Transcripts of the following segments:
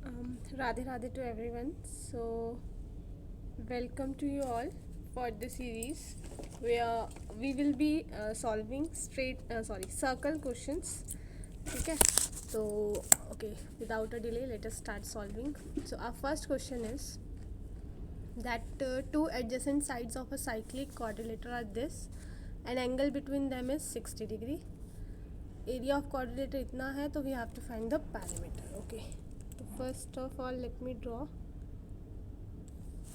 Radhe Radhe to everyone. So, welcome to you all for the series where we will be solving circle questions. Okay, so without a delay, let us start solving. So, our first question is that two adjacent sides of a cyclic quadrilateral are this, and angle between them is 60 degree. Area of quadrilateral इतना है, तो we have to find the perimeter. Okay, तो first of all let me draw.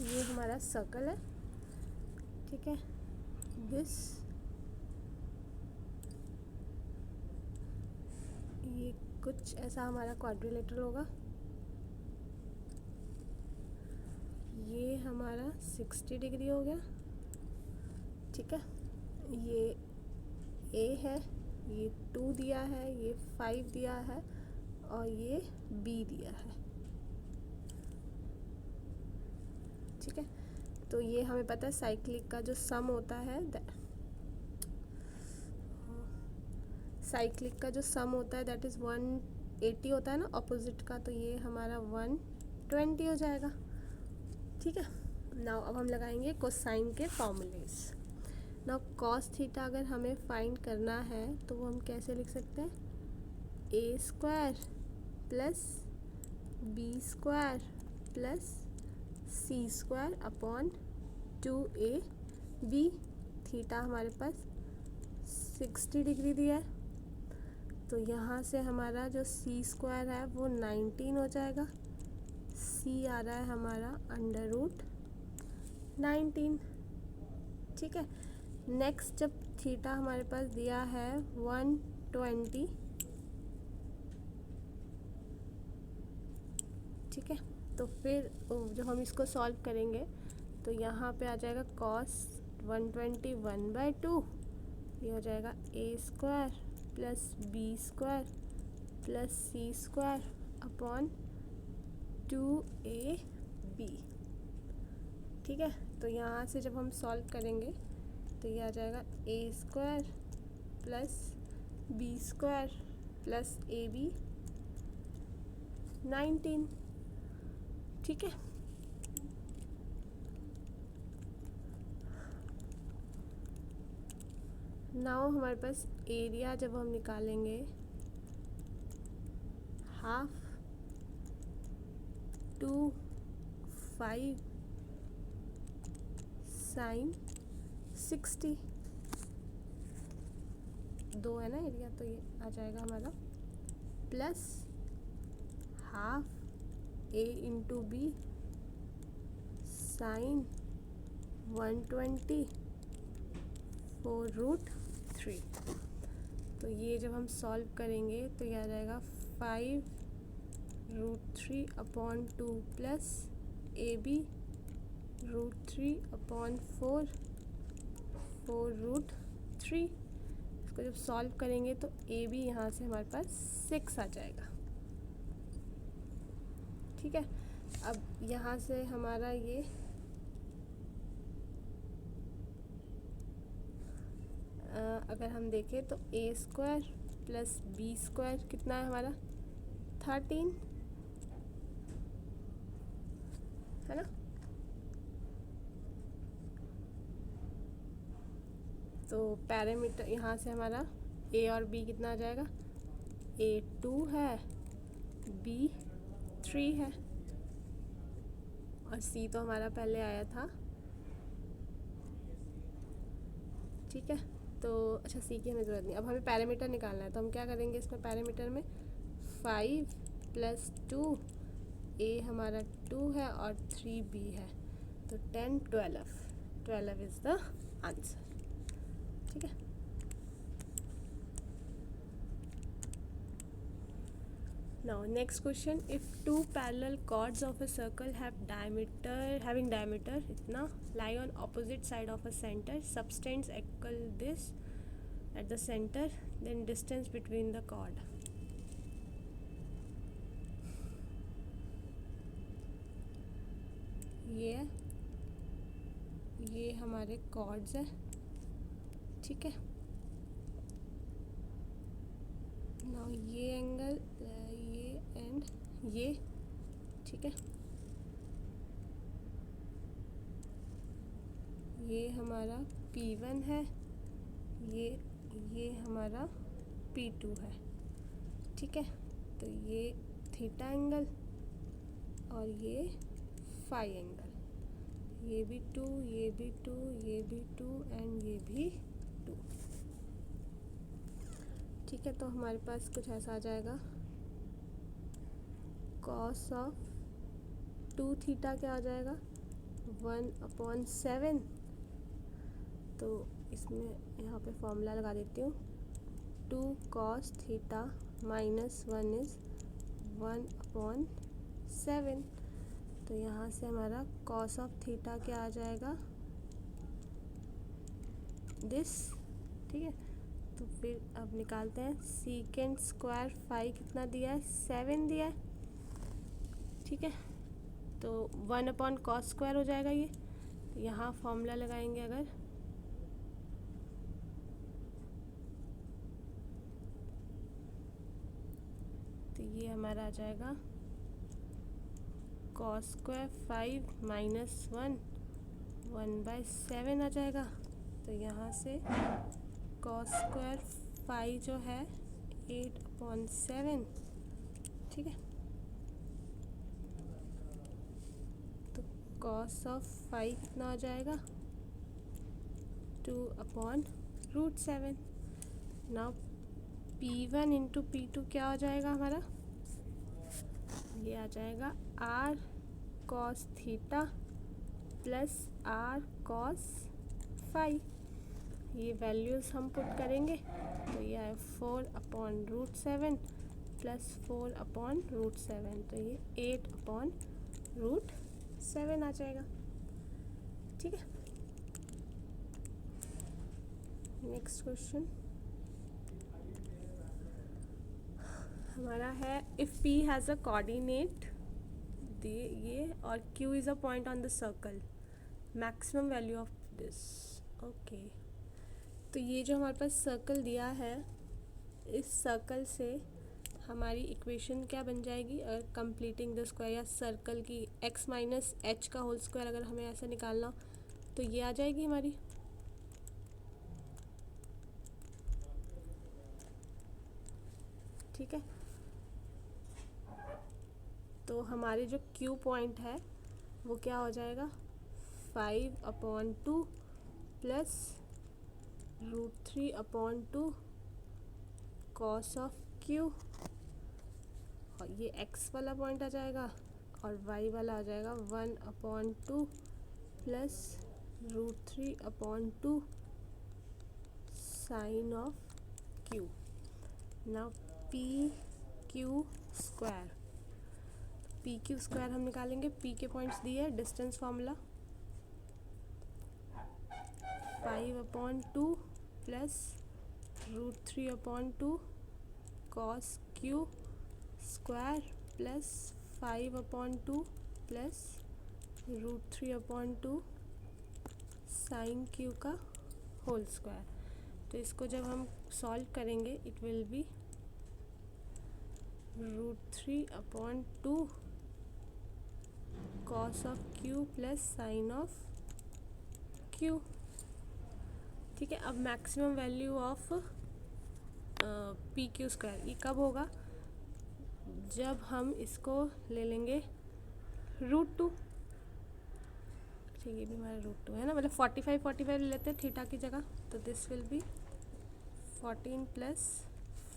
ये हमारा circle है, ठीक है. This, ये कुछ ऐसा हमारा क्वाड्रिलेटरल होगा. ये हमारा 60 डिग्री हो गया, ठीक है. ये ए है, ये 2 दिया है, ये 5 दिया है और ये बी दिया है, ठीक है. तो ये हमें पता है साइक्लिक का जो सम होता है, साइक्लिक का जो सम होता है दैट इज़ 180 होता है ना अपोजिट का, तो ये हमारा 120 हो जाएगा, ठीक है. नाउ अब हम लगाएंगे कोसाइन के फॉर्मूलेज. नाउ कॉस थीटा अगर हमें फाइंड करना है तो वो हम कैसे लिख सकते हैं, A square plus B square plus C square upon 2ab. Theta हमारे पास 60 डिग्री दिया है, तो यहाँ से हमारा जो सी स्क्वायर है वो 19 हो जाएगा. सी आ रहा है हमारा √19, ठीक है. नेक्स्ट जब थीटा हमारे पास दिया है 120, ठीक है, तो फिर जब हम इसको सॉल्व करेंगे तो यहाँ पे आ जाएगा कॉस 121/2. ये हो जाएगा A square plus B square plus C square upon 2ab, ठीक है. तो यहाँ से जब हम सॉल्व करेंगे तो ये आ जाएगा A square plus B square plus A B 19, ठीक है. नाउ हमारे पास एरिया जब हम निकालेंगे, हाफ 2 5 साइन 60, 2 है ना एरिया, तो ये आ जाएगा हमारा प्लस हाफ ए इंटू बी साइन 120 4√3. तो ये जब हम सॉल्व करेंगे तो ये आ जाएगा 5√3 अपॉन 2 प्लस ए बी √3 अपॉन 4 4√3. इसको जब सॉल्व करेंगे तो ए बी यहाँ से हमारे पास 6 आ जाएगा, ठीक है. अब यहाँ से हमारा ये अगर हम देखें तो ए स्क्वायर प्लस बी स्क्वायर कितना है हमारा 13, है ना. तो पैरामीटर यहाँ से हमारा ए और बी कितना आ जाएगा, ए 2 है, बी 3 है और सी तो हमारा पहले आया था, ठीक है. तो अच्छा, सी की हमें ज़रूरत नहीं. अब हमें पैरामीटर निकालना है, तो हम क्या करेंगे इसमें पैरामीटर में 5 + 2, ए हमारा 2 है और 3b है, तो 10 12 इज़ द आंसर, ठीक है. Now next question, if two parallel chords of a circle having diameter इतना lie on opposite side of a center, subtends equal this at the center, then distance between the chord. ये हमारे chords है, ठीक है. Now ये angle ये and ये ठीक है, ये हमारा P1 है, ये हमारा P2 है। ठीक है, तो ये थीटा एंगल और ये फाई एंगल, ये भी 2, ये भी 2, ये भी 2 एंड ये भी 2। ठीक है, तो हमारे पास कुछ ऐसा आ जाएगा, कॉस ऑफ 2 थीटा क्या आ जाएगा 1/7। तो इसमें यहाँ पे फॉर्मूला लगा देती हूँ, 2 cos थीटा माइनस 1 इज़ 1/7। तो यहाँ से हमारा cos ऑफ थीटा क्या आ जाएगा दिस। ठीक है, तो फिर अब निकालते हैं, सीकेंड स्क्वायर फाई कितना दिया है 7 दिया है। ठीक है, तो 1/cos स्क्वायर हो जाएगा ये। तो यहाँ फॉर्मूला लगाएंगे अगर, तो ये हमारा आ जाएगा cos स्क्वायर 5 माइनस 1/7 आ जाएगा। तो यहाँ से cos स्क्वायर 5 जो है 8/7। ठीक है, तो cos ऑफ 5 कितना आ जाएगा 2/√7। नाउ P1 इंटू P2 क्या हो जाएगा हमारा, ये आ जाएगा r cos theta plus r cos 5। ये वैल्यूज़ हम पुट करेंगे, तो ये है 4/√7 प्लस 4/√7, तो ये 8/√7 आ जाएगा। ठीक है, नेक्स्ट क्वेश्चन हमारा है, if P has a coordinate ये और Q is a point on the circle, maximum value of this. Okay, तो ये जो हमारे पास सर्कल दिया है, इस सर्कल से हमारी इक्वेशन क्या बन जाएगी, अगर कंप्लीटिंग द स्क्वायर या सर्कल की x माइनस एच का होल स्क्वायर अगर हमें ऐसा निकालना, तो ये आ जाएगी हमारी। ठीक है, तो हमारे जो Q पॉइंट है वो क्या हो जाएगा 5/2 प्लस √3/2 cos ऑफ Q, और ये x वाला पॉइंट आ जाएगा और y वाला आ जाएगा 1/2 plus √3/2 sine of Q। Now PQ square, PQ square हम निकालेंगे, P के पॉइंट्स दिए है, distance formula 5/2 plus √3/2 cos Q square plus 5/2 plus √3/2 sine Q का होल स्क्वायर। तो इसको जब हम सॉल्व करेंगे it will be √3/2 cos of Q plus sine of Q। ठीक है, अब maximum value of PQ square ये कब होगा, जब हम इसको ले लेंगे √2। ठीक, ये भी हमारा √2 है ना, मतलब 45 ले लेते हैं थीटा की जगह, तो this will be 14 plus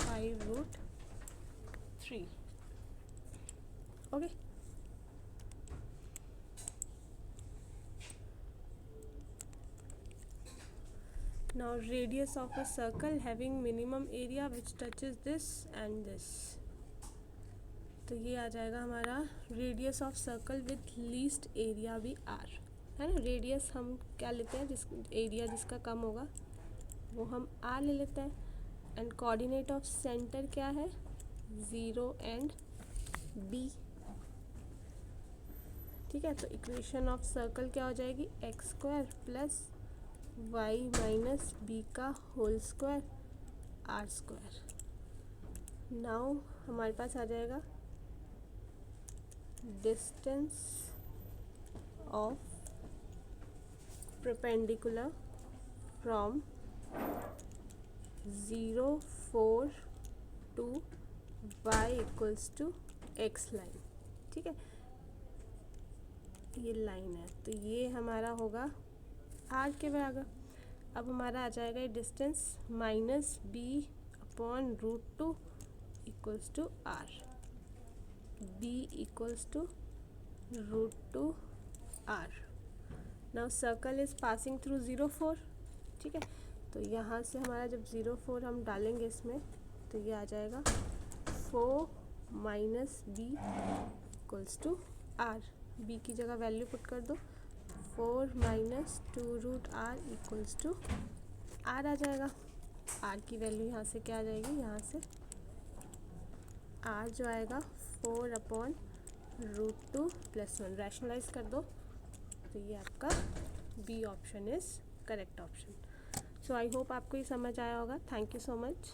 5√3। Okay, now radius of a circle having minimum area which touches this and this, तो ये आ जाएगा हमारा radius of circle with least area भी r है ना। रेडियस हम क्या लेते हैं, जिस एरिया जिसका कम होगा वो हम r ले लेते हैं, एंड कोऑर्डिनेट ऑफ सेंटर क्या है 0 एंड b। ठीक है, तो इक्वेशन ऑफ सर्कल क्या हो जाएगी x square plus y minus B का whole square r square. Now हमारे पास आ जाएगा distance of perpendicular from 0 4 to y equals to x line. ठीक है, ये लाइन है तो ये हमारा होगा r के बराबर। अब हमारा आ जाएगा ये distance minus b upon root two equals to r, b equals to root two r। Now circle is passing through 0 4। ठीक है, तो यहाँ से हमारा जब 0 4 हम डालेंगे इसमें तो ये आ जाएगा 4 minus B equals to R. B की जगह वैल्यू पुट कर दो, 4 minus 2 root R equals to R आ जाएगा। आर की वैल्यू यहाँ से क्या आ जाएगी, यहाँ से आर जो आएगा 4 अपॉन रूट टू प्लस 1। रैशनलाइज कर दो तो ये आपका b option is correct option. So I hope आपको ये समझ आया होगा। Thank you so much.